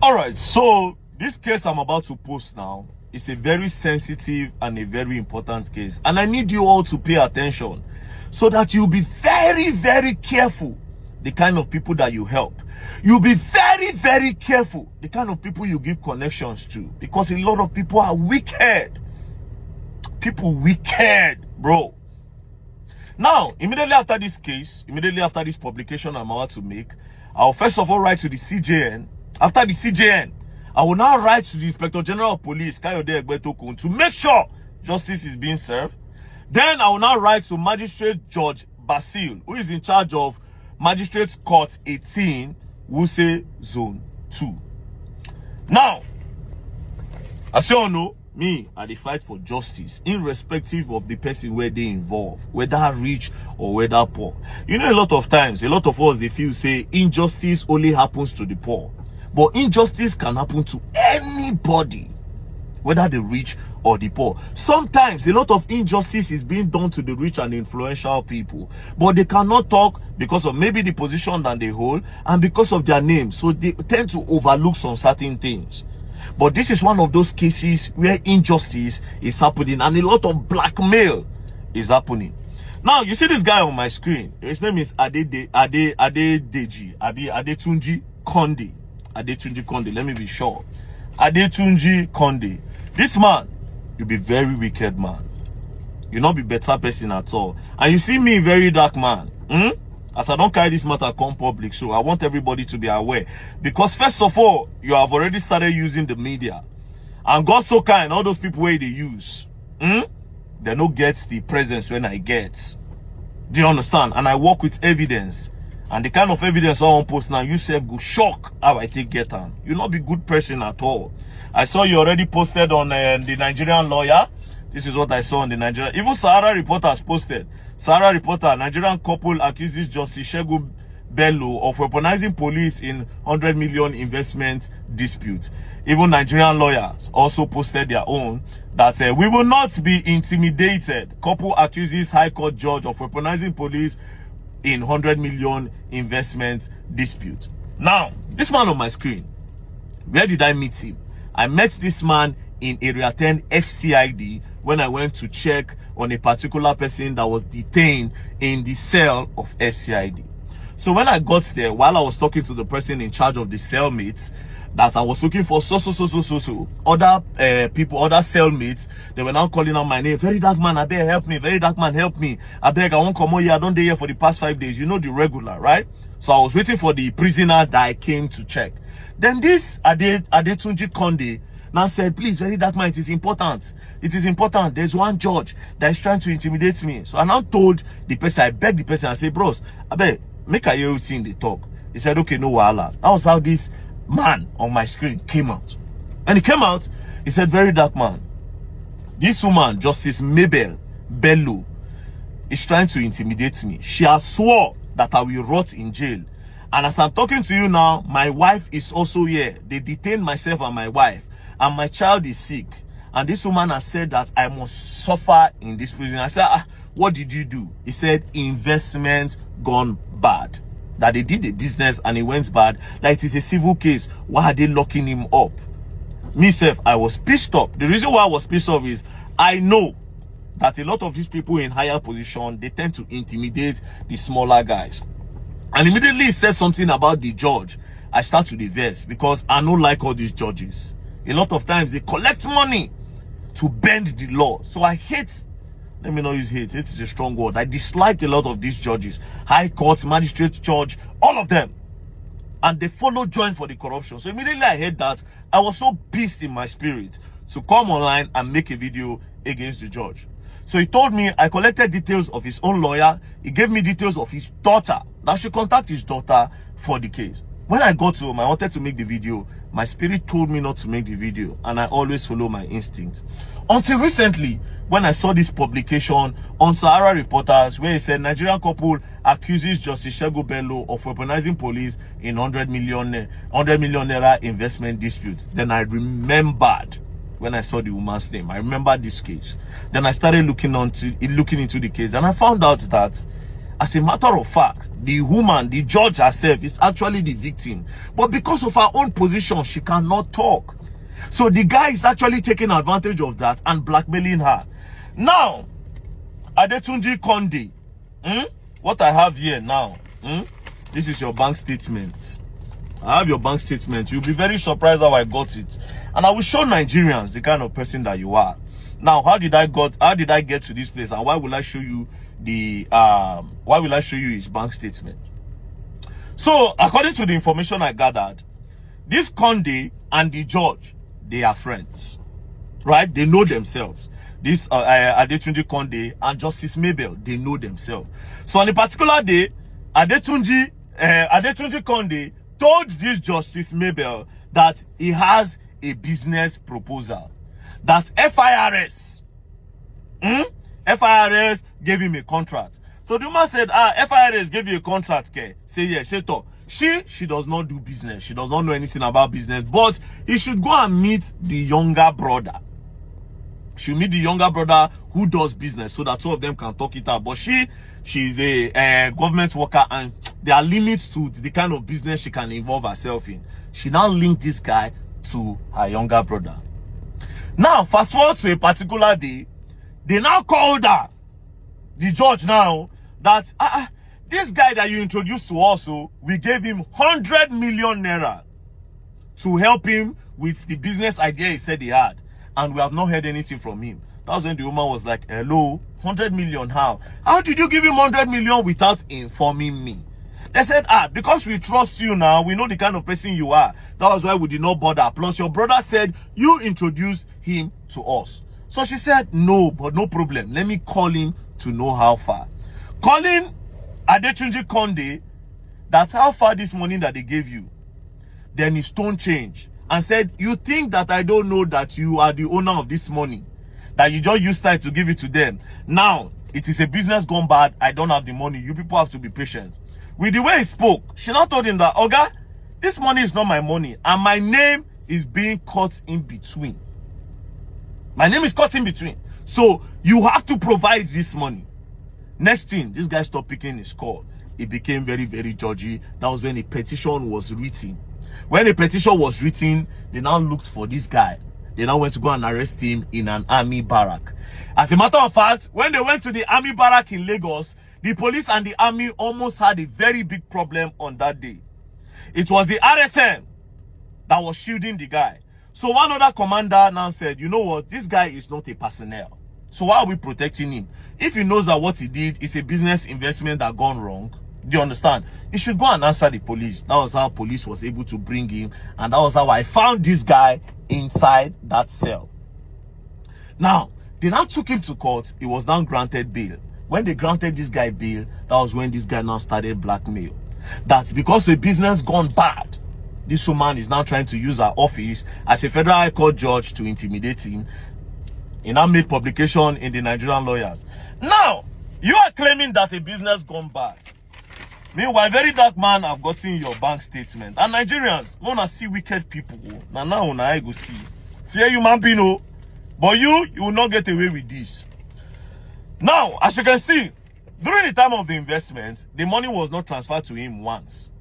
All right, so this case I'm about to post now is a very sensitive and a very important case, and I need you all to pay attention so that you'll be very, very careful the kind of people that you help. You'll be very, very careful the kind of people you give connections to, because a lot of people are wicked. People wicked, bro. Now, immediately after this case, immediately after this publication I'm about to make, I'll first of all write to the CJN. After the CJN, I will now write to the Inspector General of Police, Kayode Egbetokun, to make sure justice is being served. Then I will now write to Magistrate Judge Basil, who is in charge of Magistrates Court 18, Wuse Zone 2. Now, as you all know, me, I dey fight for justice, irrespective of the person where they involve, whether rich or whether poor. You know, a lot of times, a lot of us, they feel say injustice only happens to the poor. But injustice can happen to anybody, whether the rich or the poor. Sometimes a lot of injustice is being done to the rich and influential people, but they cannot talk because of maybe the position that they hold and because of their name. So they tend to overlook some certain things. But this is one of those cases where injustice is happening and a lot of blackmail is happening. Now, you see this guy on my screen. His name is Adetunji Konde. Adetunji Konde, let me be sure. Adetunji Konde. This man, you be very wicked man. You not be better person at all. And you see me, very dark man. As I don't carry this matter come public, so I want everybody to be aware. Because first of all, you have already started using the media. And God so kind, all those people where they use, they don't get the presence when I get. Do you understand? And I work with evidence. And the kind of evidence I want to post now, you self go shock how I take get on. You not be good person at all. I saw you already posted on the Nigerian lawyer. This is what I saw on the Nigerian. Even Sahara Reporters posted. Sahara Reporter, Nigerian couple accuses Justice Segun Bello of weaponizing police in 100 million investment dispute. Even Nigerian lawyers also posted their own that said, we will not be intimidated. Couple accuses High Court judge of weaponizing police in 100 million investment dispute. Now, this man on my screen, where did I meet him? I met this man in Area 10 FCID when I went to check on a particular person that was detained in the cell of FCID. So when I got there, while I was talking to the person in charge of the cellmates, that I was looking for other people, other cellmates, they were now calling out my name. Very dark man, I beg, help me. Very dark man, help me. I beg, I won't come on here. I don't stay here for the past 5 days. You know the regular, right? So I was waiting for the prisoner that I came to check. Then this Adetunji Konde now said, please, very dark man, it is important. It is important. There's one judge that is trying to intimidate me. So I now told the person, I begged the person, I said, bros, I beg, make a hear in the talk. He said, okay, no wahala. That was how this man on my screen came out. And he came out, he said, very dark man, this woman, Justice Mabel Bello, is trying to intimidate me. She has swore that I will rot in jail. And as I'm talking to you now, my wife is also here. They detained myself and my wife. And my child is sick. And this woman has said that I must suffer in this prison. I said, what did you do? He said, investment gone bad. That they did the business and it went bad. Like it is a civil case. Why are they locking him up? Myself, I was pissed off. The reason why I was pissed off is I know that a lot of these people in higher position, they tend to intimidate the smaller guys. And immediately he said something about the judge. I start to diverse because I don't like all these judges. A lot of times they collect money to bend the law. So I hate, let me not use hate, it is a strong word. I dislike a lot of these judges. High Court, Magistrate Judge, all of them. And they follow join for the corruption. So immediately I heard that, I was so pissed in my spirit to come online and make a video against the judge. So he told me, I collected details of his own lawyer. He gave me details of his daughter. That I should contact his daughter for the case. When I got home, I wanted to make the video. My spirit told me not to make the video. And I always follow my instinct. Until recently, when I saw this publication on Sahara Reporters, where it said Nigerian couple accuses Justice Segun Bello of weaponizing police in 100 million naira investment dispute. Then I remembered when I saw the woman's name. I remembered this case. Then I started looking into the case. And I found out that As a matter of fact, the woman, the judge herself, is actually the victim. But because of her own position, she cannot talk. So the guy is actually taking advantage of that and blackmailing her. Now, Adetunji Conde, what I have here now, this is your bank statement. I have your bank statement. You'll be very surprised how I got it. And I will show Nigerians the kind of person that you are. Now, how did I get to this place, and why will I show you his bank statement? So, according to the information I gathered, this Conde and the judge, they are friends, right? They know themselves. This Adetunji Conde and Justice Mabel, they know themselves. So on a particular day, Adetunji Conde told this Justice Mabel that he has a business proposal. That FIRS gave him a contract. So the woman said, FIRS gave you a contract, okay? Say yes, she does not do business. She does not know anything about business, but he should go and meet the younger brother. She'll meet the younger brother who does business, so that two of them can talk it out. But she's a government worker, and there are limits to the kind of business she can involve herself in. She now linked this guy to her younger brother. Now, fast forward to a particular day, they now called her, the judge now, that this guy that you introduced to us, we gave him 100 million naira to help him with the business idea he said he had. And we have not heard anything from him. That was when the woman was like, hello, 100 million, how? How did you give him 100 million without informing me? They said, because we trust you now, we know the kind of person you are. That was why we did not bother. Plus, your brother said you introduced him to us. So she said, no, but no problem. Let me call him to know how far. Calling Adetunji Conde, that's how far this money that they gave you. Then his tone changed and said, you think that I don't know that you are the owner of this money? That you just used time to give it to them. Now, it is a business gone bad. I don't have the money. You people have to be patient. With the way he spoke, she now told him that, Oga, this money is not my money, and my name is being cut in between. My name is cut in between. So you have to provide this money. Next thing, this guy stopped picking his call. It became very, very judgy. That was when a petition was written. When a petition was written, they now looked for this guy. They now went to go and arrest him in an army barrack. As a matter of fact, when they went to the army barrack in Lagos, the police and the army almost had a very big problem on that day. It was the RSM that was shielding the guy. So one other commander now said, you know what, this guy is not a personnel. So why are we protecting him? If he knows that what he did is a business investment that gone wrong, do you understand? He should go and answer the police. That was how police was able to bring him. And that was how I found this guy inside that cell. Now, they now took him to court. He was now granted bail. When they granted this guy bail, that was when this guy now started blackmail. That's because the business gone bad. This woman is now trying to use her office as a federal high court judge to intimidate him. He now made publication in the Nigerian Lawyers. Now, you are claiming that a business gone bad. Meanwhile, very dark man have gotten your bank statement. And Nigerians, wanna see wicked people. Now I go see. Fear you man pino. But you will not get away with this. Now, as you can see, during the time of the investment, the money was not transferred to him once.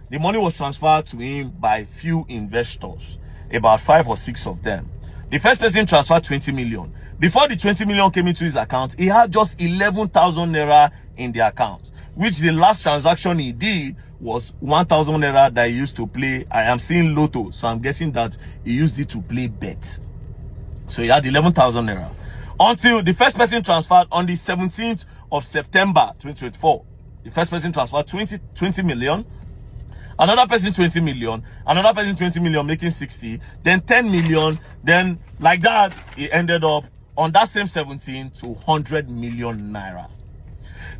The money was transferred to him by few investors, about 5 or 6 of them. The first person transferred 20 million. Before the 20 million came into his account, he had just 11,000 naira in the account, which the last transaction he did was 1,000 naira that he used to play. I am seeing Lotto, so I'm guessing that he used it to play bet. So he had 11,000 naira. Until the first person transferred on the 17th of September 2024. The first person transferred 20 million. Another person 20 million. Another person 20 million, making 60. Then 10 million. Then like that, he ended up on that same 17 to 100 million naira.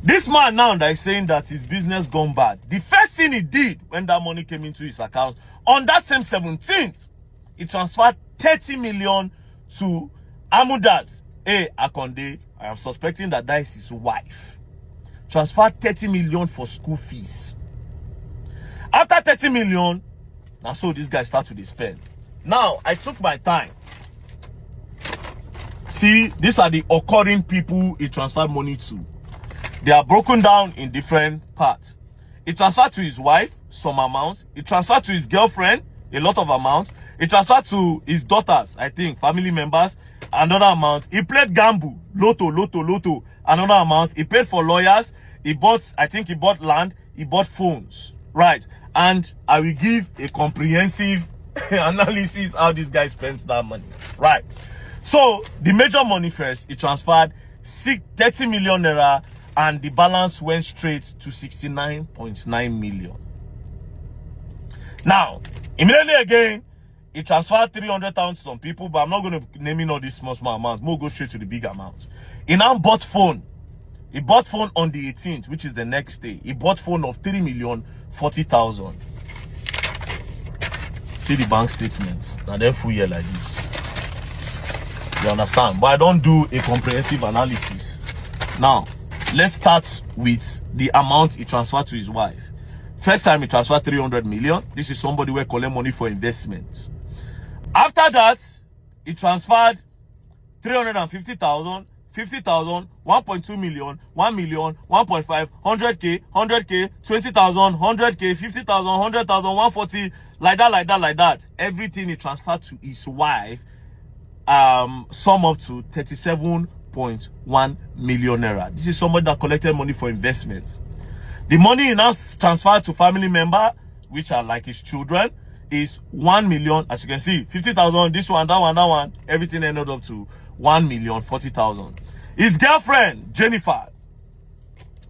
This man now that is saying that his business gone bad, the first thing he did when that money came into his account, on that same 17th, he transferred 30 million to Amudat Akonde. I am suspecting that that is his wife. Transferred 30 million for school fees. After 30 million, now so this guy started to spend. Now, I took my time. See, these are the occurring people he transferred money to. They are broken down in different parts. He transferred to his wife some amounts. He transferred to his girlfriend a lot of amounts. He transferred to his daughters, I think, family members, another amount. He played gamble, lotto, another amount. He paid for lawyers. He bought, I think he bought land. He bought phones, right? And I will give a comprehensive analysis how this guy spends that money, right? So the major money first, he transferred 30 million naira, and the balance went straight to 69.9 million. Now, immediately again, he transferred 300,000 to some people, but I'm not going to name in all these small amounts. We'll go straight to the big amount. He now bought phone. He bought phone on the 18th, which is the next day. He bought phone of 3,040,000. See the bank statements. Now they're full year like this. You understand? But I don't do a comprehensive analysis. Now, let's start with the amount he transferred to his wife. First time he transferred 300 million. This is somebody who collect money for investment. After that, he transferred 350,000, 50,000, 1.2 million, 1 million, 1.5, 100K, 100K, 20,000, 100K, 50,000, 100,000, 140, like that. Everything he transferred to his wife sum up to 37.1 million naira. This is somebody that collected money for investment. The money he now transferred to family member, which are like his children, is 1 million. As you can see, 50,000, this one, that one, everything ended up to 1,040,000. His girlfriend, Jennifer,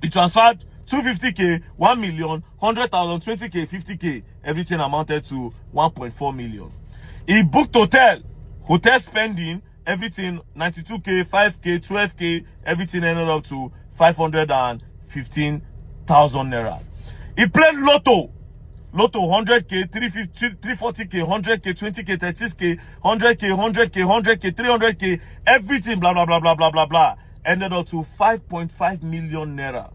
he transferred 250K, 1 million, 100,000, 20K, 50K, everything amounted to 1.4 million. He booked hotel spending, everything 92K, 5K, 12K, everything ended up to 515,000 naira. He played lotto 100K, 340K, 100K, 20K, 30K, 100K, 100K, 300K, everything blah, ended up to 5.5 million naira.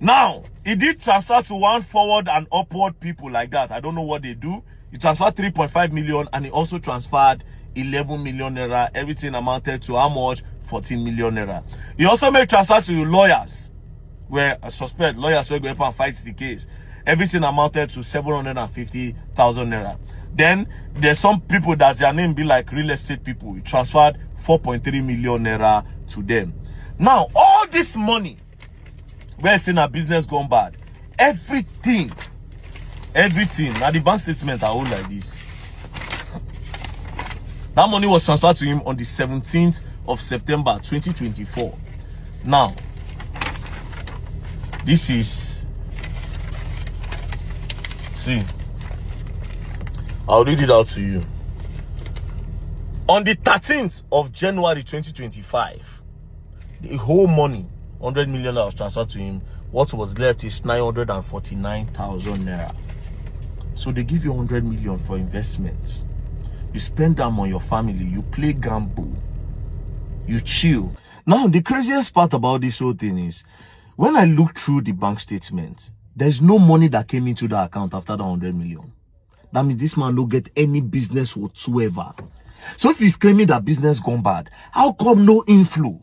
Now, he did transfer to one forward and upward people like that. I don't know what they do. He transferred 3.5 million, and he also transferred 11 million naira. Everything amounted to how much? 14 million naira. He also made transfer to lawyers, where I suspect lawyers were going to fight the case. Everything amounted to 750,000 naira. Then there's some people that their name be like real estate people. He transferred 4.3 million naira to them. Now, all this money, we're seeing a business gone bad. Everything. Now the bank statement are all like this. That money was transferred to him on the 17th of September 2024. Now, this is, see, I'll read it out to you. On the 13th of January 2025, the whole money, 100 million was transferred to him. What was left is 949,000 naira. So they give you 100 million for investments. You spend them on your family. You play gamble. You chill. Now, the craziest part about this whole thing is, when I look through the bank statement, there's no money that came into the account after the 100 million. That means this man don't get any business whatsoever. So if he's claiming that business gone bad, how come no inflow?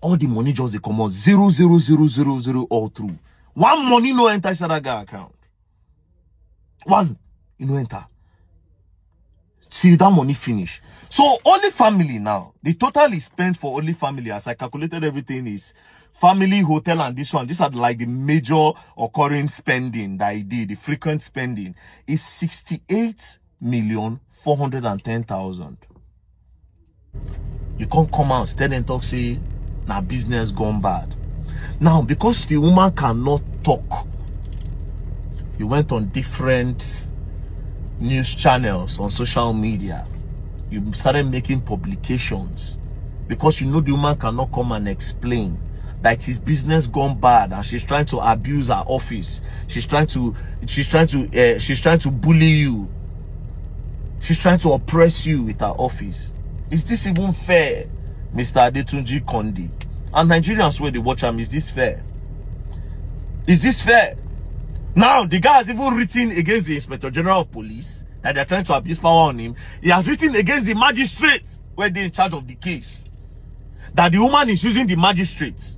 All the money just they come out 0,0,0,0,0 all through. One money no enter inside that guy account. One, you know, enter. See that money finish. So only family now, the total is spent for only family, as I calculated everything, is family, hotel, and this one. These are like the major occurring spending that he did. The frequent spending is 68,410,000. You can't come out, stand and talk, say, now business gone bad. Now, because the woman cannot talk, you went on different news channels on social media. You started making publications because you know the woman cannot come and explain that his business gone bad and she's trying to abuse her office. She's trying to bully you. She's trying to oppress you with her office. Is this even fair, Mr. Adetunji Conde? And Nigerians where they watch him, is this fair? Is this fair? Now, the guy has even written against the Inspector General of Police that they're trying to abuse power on him. He has written against the magistrate where they're in charge of the case, that the woman is using the magistrate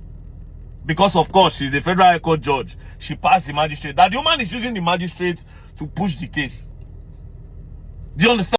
because of course she's the Federal High Court judge, she passed the magistrate, that the woman is using the magistrate to push the case. Do you understand?